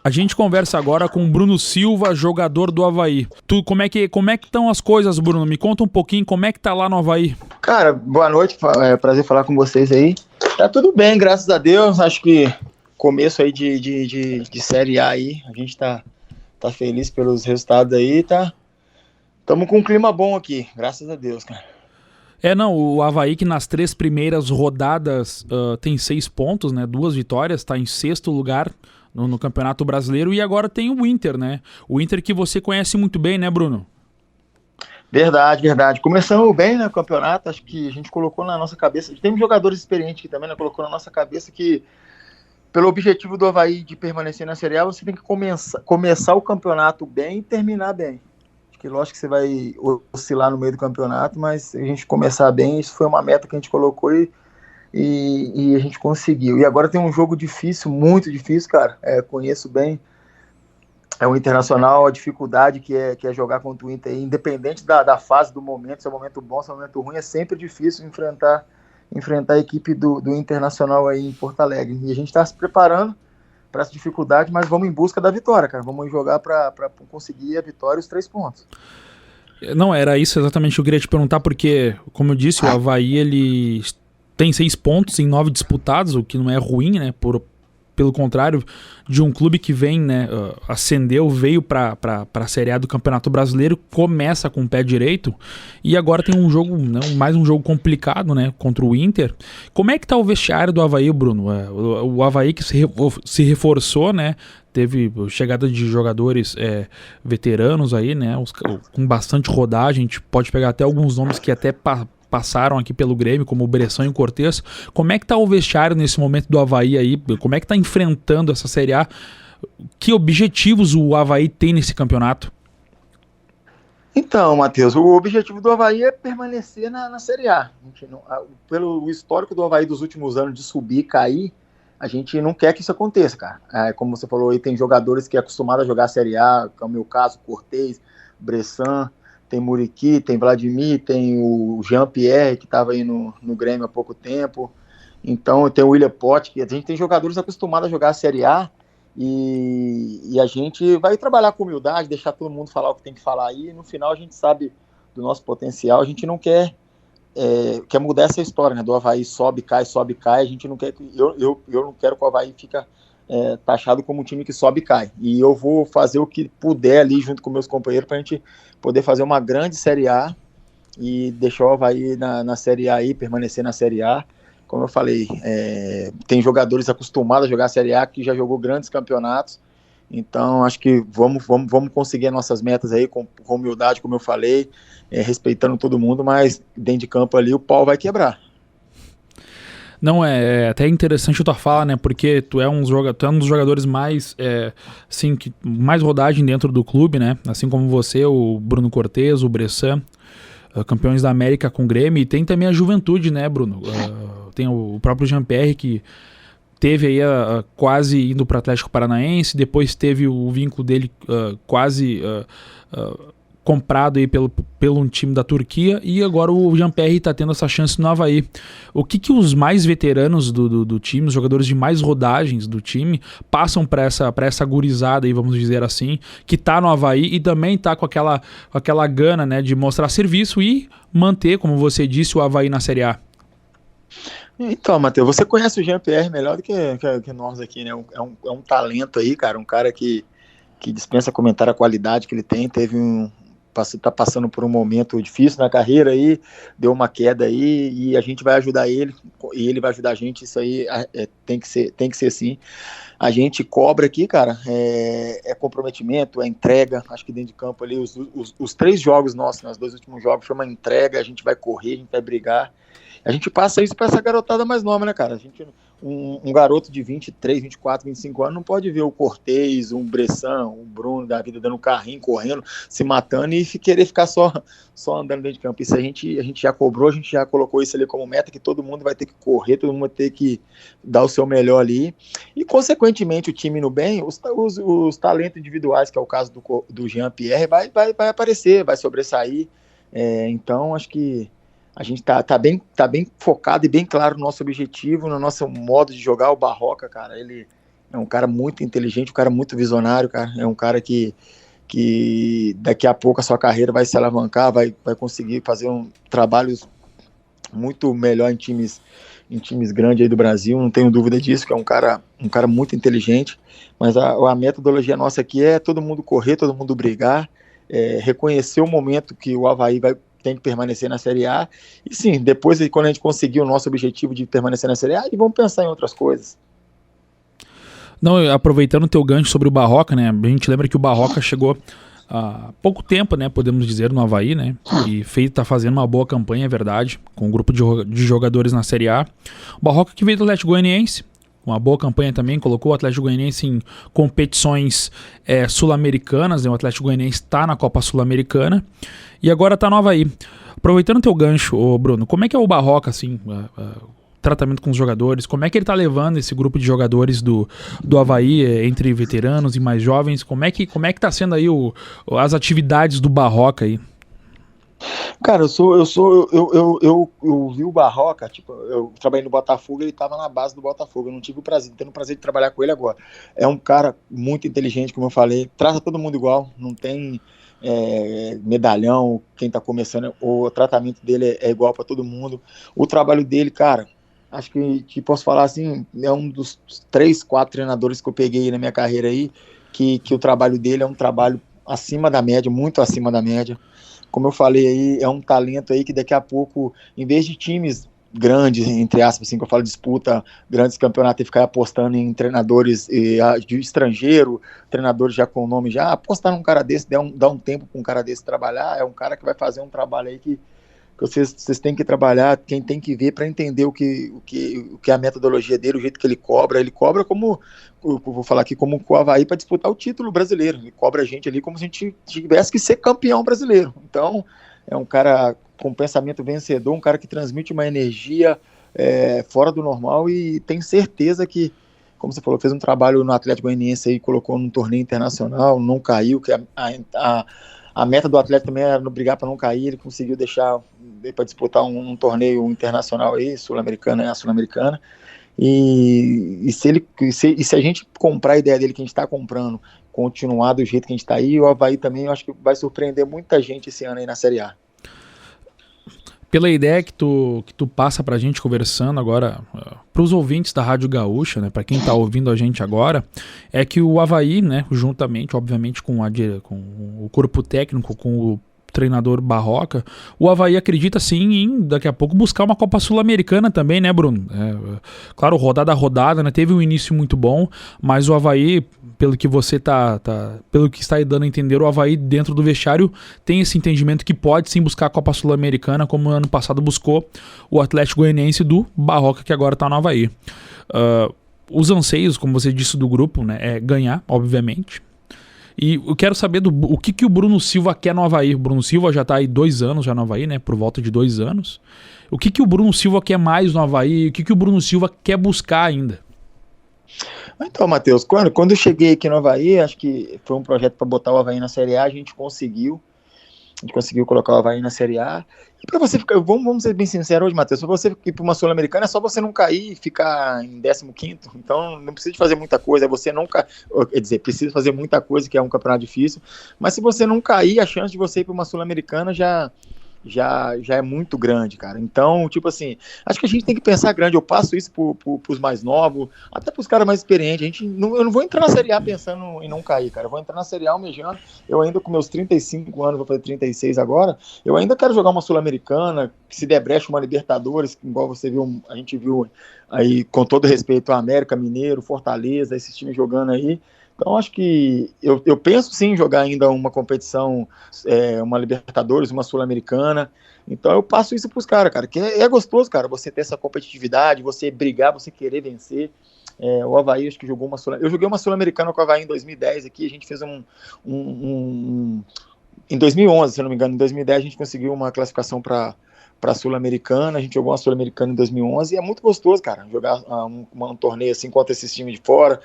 A gente conversa agora com o Bruno Silva, jogador do Avaí. Como é que estão as coisas, Bruno? Me conta um pouquinho como é que tá lá no Avaí. Cara, boa noite, é prazer falar com vocês aí. Tá tudo bem, graças a Deus. Acho que começo aí de Série A aí, a gente tá feliz pelos resultados aí, tá? Tamo com um clima bom aqui, graças a Deus, cara. Não, o Avaí que nas 3 primeiras rodadas tem 6 pontos, né? 2 vitórias, tá em 6º lugar no Campeonato Brasileiro e agora tem o Inter, né? O Inter que você conhece muito bem, né, Bruno? Verdade, verdade. Começamos bem, né, o campeonato, acho que a gente colocou na nossa cabeça, tem jogadores experientes aqui também, né, colocou na nossa cabeça que pelo objetivo do Avaí de permanecer na Série A, você tem que começar o campeonato bem e terminar bem. Que lógico que você vai oscilar no meio do campeonato, mas a gente começar bem, isso foi uma meta que a gente colocou e a gente conseguiu. E agora tem um jogo difícil, muito difícil, cara. Conheço bem o Internacional, a dificuldade que é jogar contra o Inter, independente da fase do momento, se é um momento bom, se é um momento ruim, é sempre difícil enfrentar a equipe do Internacional aí em Porto Alegre. E a gente está se preparando para essa dificuldade, mas vamos em busca da vitória, cara. Vamos jogar para conseguir a vitória e os 3 pontos. Não, era isso exatamente que eu queria te perguntar, porque, como eu disse, o Avaí ele tem 6 pontos em 9 disputados, o que não é ruim, né? Pelo contrário, de um clube que vem, né, ascendeu, veio para a Série A do Campeonato Brasileiro, começa com o pé direito e agora tem um jogo, né, mais um jogo complicado, né, contra o Inter. Como é que tá o vestiário do Avaí, Bruno? O Avaí que se reforçou, né, teve chegada de jogadores veteranos aí, né, com bastante rodagem, a gente pode pegar até alguns nomes que até passaram aqui pelo Grêmio, como o Bressan e o Cortez. Como é que tá o vestiário nesse momento do Avaí aí? Como é que tá enfrentando essa Série A? Que objetivos o Avaí tem nesse campeonato? Então, Matheus, o objetivo do Avaí é permanecer na Série A. Pelo histórico do Avaí dos últimos anos de subir e cair, a gente não quer que isso aconteça, cara. Como você falou aí, tem jogadores que é acostumado a jogar a Série A, que é o meu caso, Cortez, Bressan, tem Muriqui, tem Vladimir, tem o Jean-Pierre, que estava aí no Grêmio há pouco tempo. Então, tem o William Potts, que a gente tem jogadores acostumados a jogar a Série A e a gente vai trabalhar com humildade, deixar todo mundo falar o que tem que falar aí. E no final, a gente sabe do nosso potencial, a gente não quer mudar essa história, né? Do Avaí sobe, cai, a gente não quer. Eu não quero que o Avaí fique taxado como um time que sobe e cai. E eu vou fazer o que puder ali junto com meus companheiros para a gente poder fazer uma grande Série A e deixar o Avaí na Série A aí, permanecer na Série A. Como eu falei, tem jogadores acostumados a jogar a Série A que já jogou grandes campeonatos. Então, acho que vamos conseguir as nossas metas aí com humildade, como eu falei, respeitando todo mundo, mas dentro de campo ali o pau vai quebrar. Não, é até interessante a tua fala, né? Porque tu é um dos jogadores mais, assim, mais rodagem dentro do clube, né? Assim como você, o Bruno Cortez, o Bressan, campeões da América com o Grêmio. E tem também a juventude, né, Bruno? Tem o próprio Jean-Pierre que teve aí quase indo para o Atlético Paranaense, depois teve o vínculo dele quase comprado aí pelo um time da Turquia, e agora o Jean-Pierre está tendo essa chance no Avaí. O que os mais veteranos do time, os jogadores de mais rodagens do time, passam para essa gurizada aí, vamos dizer assim, que tá no Avaí e também tá com aquela gana, né, de mostrar serviço e manter, como você disse, o Avaí na Série A? Então, Matheus, você conhece o Jean-Pierre melhor do que nós aqui, né? É um talento aí, cara, um cara que dispensa comentar a qualidade que ele tem, tá passando por um momento difícil na carreira aí, deu uma queda aí, e a gente vai ajudar ele, e ele vai ajudar a gente, isso aí tem que ser assim. A gente cobra aqui, cara, comprometimento, é entrega, acho que dentro de campo ali, os 3 jogos nossos, né, os 2 últimos jogos, foi uma entrega, a gente vai correr, a gente vai brigar. A gente passa isso para essa garotada mais nova, né, cara? Um garoto de 23, 24, 25 anos não pode ver o Cortez, um Bressan, um Bruno da vida dando carrinho, correndo, se matando e querer ficar só andando dentro de campo. Isso a gente já cobrou, a gente já colocou isso ali como meta, que todo mundo vai ter que correr, todo mundo vai ter que dar o seu melhor ali. E, consequentemente, o time no bem, os talentos individuais, que é o caso do Jean-Pierre, vai aparecer, vai sobressair. Então, acho que a gente tá bem focado e bem claro no nosso objetivo, no nosso modo de jogar. O Barroca, cara, ele É um cara muito inteligente, um cara muito visionário, cara. É um cara que daqui a pouco a sua carreira vai se alavancar, vai conseguir fazer trabalhos muito melhor em times grandes aí do Brasil, não tenho dúvida disso, que é um cara muito inteligente, mas a metodologia nossa aqui é todo mundo correr, todo mundo brigar, reconhecer o momento que o Avaí tem que permanecer na Série A, e sim, depois quando a gente conseguir o nosso objetivo de permanecer na Série A, vamos pensar em outras coisas. Não, aproveitando o teu gancho sobre o Barroca, né? A gente lembra que o Barroca chegou há pouco tempo, né? Podemos dizer, no Avaí, né? E tá fazendo uma boa campanha, é verdade, com um grupo de jogadores na Série A. O Barroca que veio do Atlético Goianiense, uma boa campanha também, colocou o Atlético Goianiense em competições sul-americanas, né? O Atlético Goianiense está na Copa Sul-Americana e agora tá no Avaí. Aproveitando o teu gancho, Bruno, como é que é o Barroca, assim, tratamento com os jogadores, como é que ele tá levando esse grupo de jogadores do Avaí, entre veteranos e mais jovens, como é que tá sendo aí as atividades do Barroca aí? Cara, eu vi o Barroca, tipo, eu trabalhei no Botafogo, ele tava na base do Botafogo, eu não tive tendo o prazer de trabalhar com ele agora. É um cara muito inteligente, como eu falei, trata todo mundo igual, não tem medalhão, quem tá começando, o tratamento dele é igual para todo mundo. O trabalho dele, cara, acho que posso falar assim, é um dos 3, 4 treinadores que eu peguei na minha carreira aí, que o trabalho dele é um trabalho acima da média, muito acima da média. Como eu falei aí, é um talento aí que daqui a pouco, em vez de times grandes, entre aspas, assim, que eu falo, disputa grandes campeonatos e ficar apostando em treinadores de estrangeiro, treinadores já com nome, já apostar num cara desse, dar um tempo para um cara desse trabalhar, é um cara que vai fazer um trabalho aí que vocês têm que trabalhar, quem tem que ver para entender o que é a metodologia dele, o jeito que ele cobra como, eu vou falar aqui, como o Avaí para disputar o título brasileiro, ele cobra a gente ali como se a gente tivesse que ser campeão brasileiro. Então, é um cara com pensamento vencedor, um cara que transmite uma energia fora do normal e tem certeza que, como você falou, fez um trabalho no Atlético Goianiense aí, colocou num torneio internacional, não caiu, que a meta do Atlético também era brigar para não cair, ele conseguiu deixar para disputar um torneio internacional aí, sul-americana, e se a gente comprar a ideia dele que a gente está comprando, continuar do jeito que a gente está aí, o Avaí também eu acho que vai surpreender muita gente esse ano aí na Série A. Pela ideia que tu passa pra gente conversando agora, pros ouvintes da Rádio Gaúcha, né, pra quem tá ouvindo a gente agora, é que o Avaí, né, juntamente, obviamente, com o corpo técnico, com o treinador Barroca, o Avaí acredita sim em daqui a pouco buscar uma Copa Sul-Americana também, né, Bruno? Claro, rodada a rodada, né, teve um início muito bom, mas o Avaí, pelo que você pelo que está dando a entender, o Avaí dentro do vestiário tem esse entendimento que pode sim buscar a Copa Sul-Americana, como no ano passado buscou o Atlético Goianiense do Barroca, que agora está no Avaí. Os anseios, como você disse, do grupo, né, é ganhar, obviamente. E eu quero saber o que o Bruno Silva quer no Avaí. O Bruno Silva já está aí 2 anos já no Avaí, né? Por volta de 2 anos. O que o Bruno Silva quer mais no Avaí? O que o Bruno Silva quer buscar ainda? Então, Matheus, quando eu cheguei aqui no Avaí, acho que foi um projeto para botar o Avaí na Série A, a gente conseguiu colocar o Avaí na Série A. E para você ficar, vamos ser bem sinceros hoje, Matheus, para você ir para uma Sul-Americana é só você não cair e ficar em 15º. Então não precisa de fazer muita coisa, você não quer dizer, precisa fazer muita coisa, que é um campeonato difícil, mas se você não cair, a chance de você ir para uma Sul-Americana já é muito grande, cara. Então, tipo assim, acho que a gente tem que pensar grande. Eu passo isso pros mais novos, até pros caras mais experientes. Eu não vou entrar na Série A pensando em não cair, cara. Eu vou entrar na Série A almejando. Eu ainda com meus 35 anos, vou fazer 36 agora, eu ainda quero jogar uma Sul-Americana, que se der brecha uma Libertadores, igual você viu, a gente viu aí, com todo respeito, a América, Mineiro, Fortaleza, esses times jogando aí. Então, acho que eu penso sim em jogar ainda uma competição, uma Libertadores, uma Sul-Americana. Então, eu passo isso para os caras, cara, que é gostoso, cara, você ter essa competitividade, você brigar, você querer vencer. O Avaí, acho que jogou uma Sul-Americana. Eu joguei uma Sul-Americana com o Avaí em 2010 aqui, a gente fez em 2011, se eu não me engano, em 2010 a gente conseguiu uma classificação para Sul-Americana, a gente jogou uma Sul-Americana em 2011 e é muito gostoso, cara, jogar um torneio assim contra esses times de fora.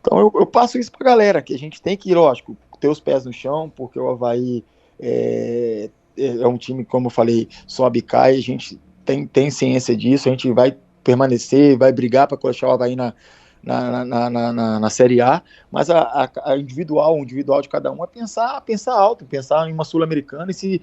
Então eu passo isso pra galera, que a gente tem que, lógico, ter os pés no chão, porque o Avaí é um time, como eu falei, sobe e cai, a gente tem ciência disso, a gente vai permanecer, vai brigar para colocar o Avaí na Série A, mas o individual de cada um é pensar alto, pensar em uma Sul-Americana, e se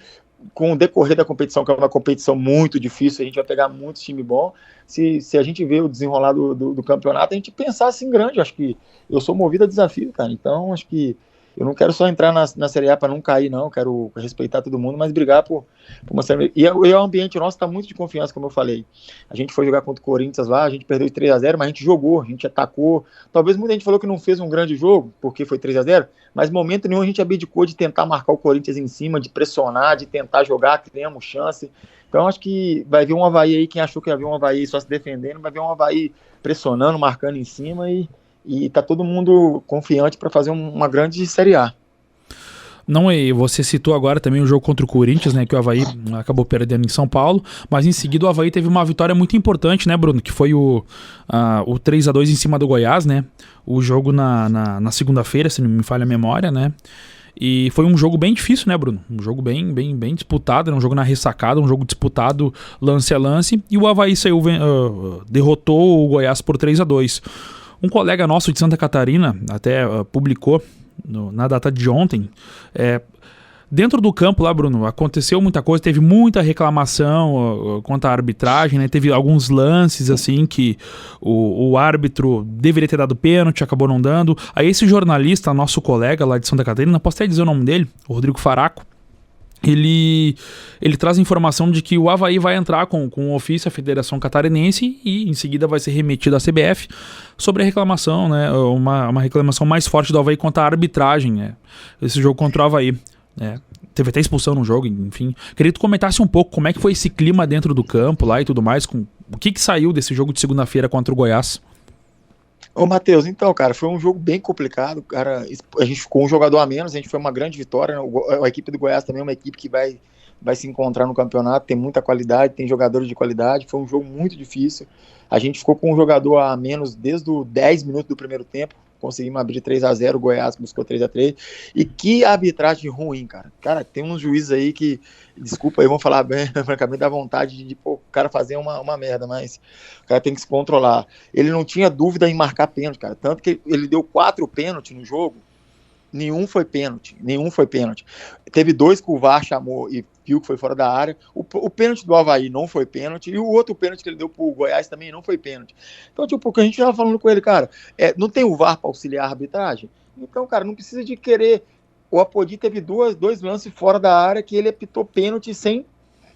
com o decorrer da competição, que é uma competição muito difícil, a gente vai pegar muito time bom, se a gente vê o desenrolar do campeonato, a gente pensar assim grande. Acho que eu sou movido a desafio, cara, então acho que eu não quero só entrar na Série A para não cair, não. Eu quero respeitar todo mundo, mas brigar por uma Série A. E o ambiente nosso está muito de confiança, como eu falei. A gente foi jogar contra o Corinthians lá, a gente perdeu de 3-0, mas a gente jogou, a gente atacou. Talvez muita gente falou que não fez um grande jogo, porque foi 3-0, mas em momento nenhum a gente abdicou de tentar marcar o Corinthians em cima, de pressionar, de tentar jogar, criamos chance. Então acho que vai vir um Avaí aí, quem achou que ia vir um Avaí só se defendendo, vai vir um Avaí pressionando, marcando em cima, e tá todo mundo confiante para fazer uma grande Série A. Não, e você citou agora também o jogo contra o Corinthians, né, que o Avaí acabou perdendo em São Paulo, mas em seguida o Avaí teve uma vitória muito importante, né, Bruno, que foi o 3-2 em cima do Goiás, né, o jogo na segunda-feira, se não me falha a memória, né, e foi um jogo bem difícil, né, Bruno, um jogo bem disputado, né? Um jogo na ressacada, um jogo disputado lance a lance, e o Avaí derrotou o Goiás por 3-2. Um colega nosso de Santa Catarina até publicou na data de ontem, dentro do campo lá, Bruno, aconteceu muita coisa, teve muita reclamação quanto à arbitragem, né? Teve alguns lances assim que o árbitro deveria ter dado pênalti, acabou não dando. Aí esse jornalista, nosso colega lá de Santa Catarina, posso até dizer o nome dele, o Rodrigo Faraco, ele traz a informação de que o Avaí vai entrar com um ofício à Federação Catarinense e em seguida vai ser remetido à CBF sobre a reclamação, né, uma reclamação mais forte do Avaí quanto à arbitragem, né, esse jogo contra o Avaí. Teve até expulsão no jogo, enfim. Queria que tu comentasse um pouco como é que foi esse clima dentro do campo lá e tudo mais, o que saiu desse jogo de segunda-feira contra o Goiás. Ô, Matheus, então, cara, foi um jogo bem complicado, cara. A gente ficou um jogador a menos, a gente foi uma grande vitória, né? A equipe do Goiás também é uma equipe que vai se encontrar no campeonato, tem muita qualidade, tem jogadores de qualidade, foi um jogo muito difícil. A gente ficou com um jogador a menos desde os 10 minutos do primeiro tempo, conseguimos abrir 3-0, o Goiás buscou 3-3, e que arbitragem ruim, cara. Cara, tem uns juízes aí que, desculpa aí, vão falar bem, francamente, dá vontade de o cara fazer uma merda, mas o cara tem que se controlar. Ele não tinha dúvida em marcar pênalti, cara, tanto que ele deu 4 pênaltis no jogo, nenhum foi pênalti. Teve 2 que o VAR chamou e viu que foi fora da área. O pênalti do Avaí não foi pênalti, e o outro pênalti que ele deu pro Goiás também não foi pênalti. Então, tipo, o que a gente tava falando com ele, cara, não tem o VAR para auxiliar a arbitragem? Então, cara, não precisa de querer. O Apodi teve 2 lances fora da área que ele apitou pênalti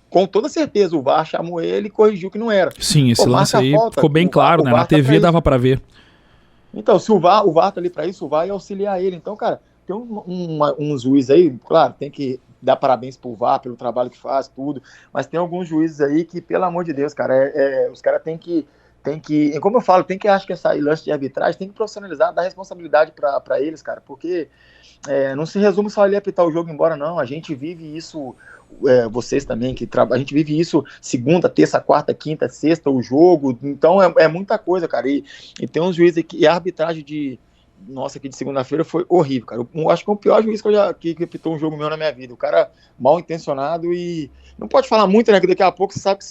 com toda certeza. O VAR chamou ele e corrigiu que não era. Sim, esse lance aí ficou bem claro, né? Na TV dava para ver. Então, se o VAR tá ali para isso, o VAR ia auxiliar ele. Então, cara, tem uns juízes aí, claro, tem que dar parabéns pro VAR, pelo trabalho que faz, tudo, mas tem alguns juízes aí que, pelo amor de Deus, cara, os caras têm que, como eu falo, acho que essa lance de arbitragem tem que profissionalizar, dar responsabilidade para eles, cara, porque não se resume só ali apitar o jogo embora, não. A gente vive isso, vocês também, a gente vive isso segunda, terça, quarta, quinta, sexta, o jogo, então é muita coisa, cara, e tem uns juízes aqui, e a arbitragem aqui de segunda-feira foi horrível, cara. Eu acho que é o pior juiz que apitou um jogo meu na minha vida. O cara mal intencionado e não pode falar muito, né? Que daqui a pouco você sabe que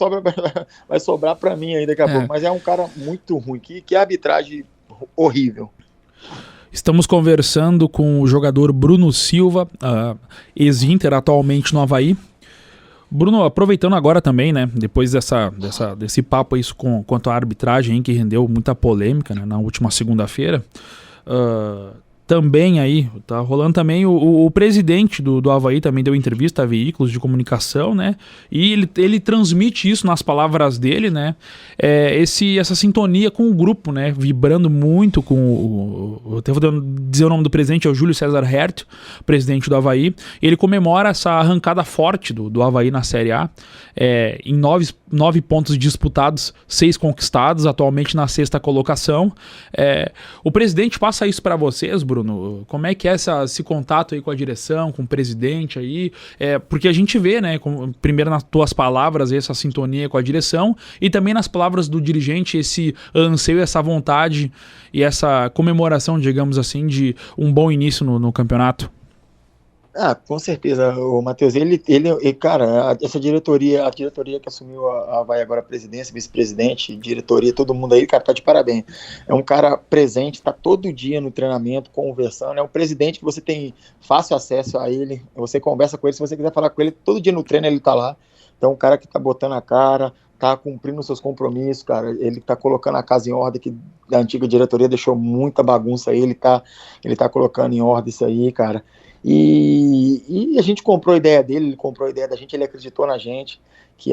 vai sobrar pra mim aí daqui a pouco. Mas é um cara muito ruim. Que arbitragem horrível. Estamos conversando com o jogador Bruno Silva, ex-Inter, atualmente no Avaí. Bruno, aproveitando agora também, né, depois desse papo aí quanto à arbitragem, que rendeu muita polêmica, né, na última segunda-feira, também aí, tá rolando também o presidente do Avaí também deu entrevista a veículos de comunicação, né, e ele transmite isso nas palavras dele, né, essa sintonia com o grupo, né, vibrando muito com eu até vou dizer o nome do presidente, é o Júlio César Herth, presidente do Avaí. Ele comemora essa arrancada forte do Avaí na Série A, em 9 pontos disputados, 6 conquistados, atualmente na 6ª colocação. O presidente passa isso para vocês, Bruno? Como é que é esse contato aí com a direção, com o presidente aí? Porque a gente vê, né, primeiro nas tuas palavras, essa sintonia com a direção, e também nas palavras do dirigente, esse anseio, essa vontade e essa comemoração, digamos assim, de um bom início no campeonato. Ah, com certeza, o Matheus, cara, essa diretoria, a diretoria que assumiu a Avaí agora, a presidência, vice-presidente, diretoria, todo mundo aí, cara, tá de parabéns. É um cara presente, tá todo dia no treinamento, conversando, é um presidente que você tem fácil acesso a ele, você conversa com ele, se você quiser falar com ele, todo dia no treino ele tá lá. Então, um cara que tá botando a cara, tá cumprindo seus compromissos, cara, ele tá colocando a casa em ordem, que a antiga diretoria deixou muita bagunça aí, ele tá colocando em ordem isso aí, cara. E a gente comprou a ideia dele, ele comprou a ideia da gente, ele acreditou na gente, que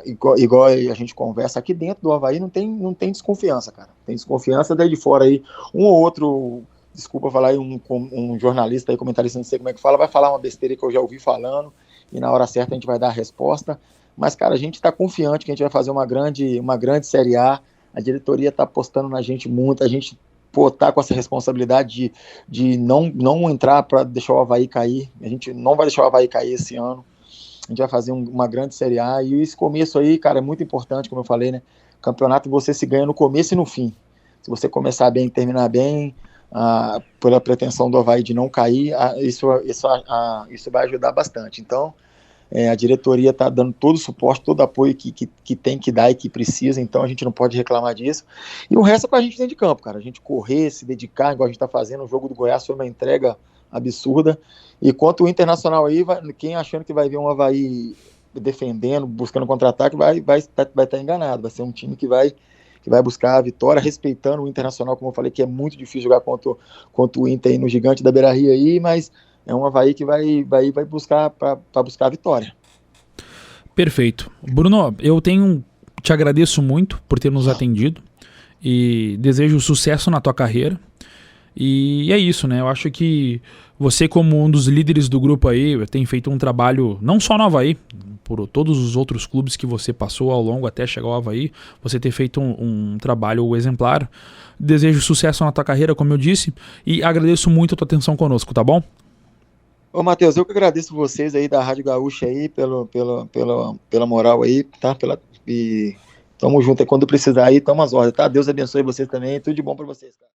igual a gente conversa aqui dentro do Avaí, não tem desconfiança, cara. Tem desconfiança daí de fora aí. Um ou outro, desculpa falar aí, um jornalista aí, comentarista, não sei como é que fala, vai falar uma besteira que eu já ouvi falando, e na hora certa a gente vai dar a resposta. Mas, cara, a gente está confiante que a gente vai fazer uma grande Série A diretoria está apostando na gente muito, a gente pô, tá com essa responsabilidade de não entrar para deixar o Avaí cair. A gente não vai deixar o Avaí cair esse ano. A gente vai fazer uma grande Série A. E esse começo aí, cara, é muito importante, como eu falei, né? Campeonato você se ganha no começo e no fim. Se você começar bem e terminar bem, pela pretensão do Avaí de não cair, isso vai ajudar bastante. Então, a diretoria está dando todo o suporte, todo o apoio que tem que dar e que precisa, então a gente não pode reclamar disso. E o resto é para a gente dentro de campo, cara. A gente correr, se dedicar, igual a gente está fazendo. O jogo do Goiás foi uma entrega absurda. E quanto o Internacional aí, quem achando que vai ver um Avaí defendendo, buscando contra-ataque, vai estar enganado. Vai ser um time que vai buscar a vitória, respeitando o Internacional, como eu falei, que é muito difícil jogar contra o Inter aí no Gigante da Beira-Rio aí, mas é um Avaí que vai buscar para buscar a vitória. Perfeito. Bruno, te agradeço muito por ter nos atendido e desejo sucesso na tua carreira. E é isso, né? Eu acho que você, como um dos líderes do grupo aí, tem feito um trabalho, não só no Avaí, por todos os outros clubes que você passou ao longo até chegar ao Avaí, você ter feito um trabalho exemplar. Desejo sucesso na tua carreira, como eu disse, e agradeço muito a tua atenção conosco, tá bom? Ô, Matheus, eu que agradeço vocês aí da Rádio Gaúcha aí pela moral aí, tá? E tamo junto aí, quando precisar aí, tamo às ordens, tá? Deus abençoe vocês também, tudo de bom pra vocês, cara.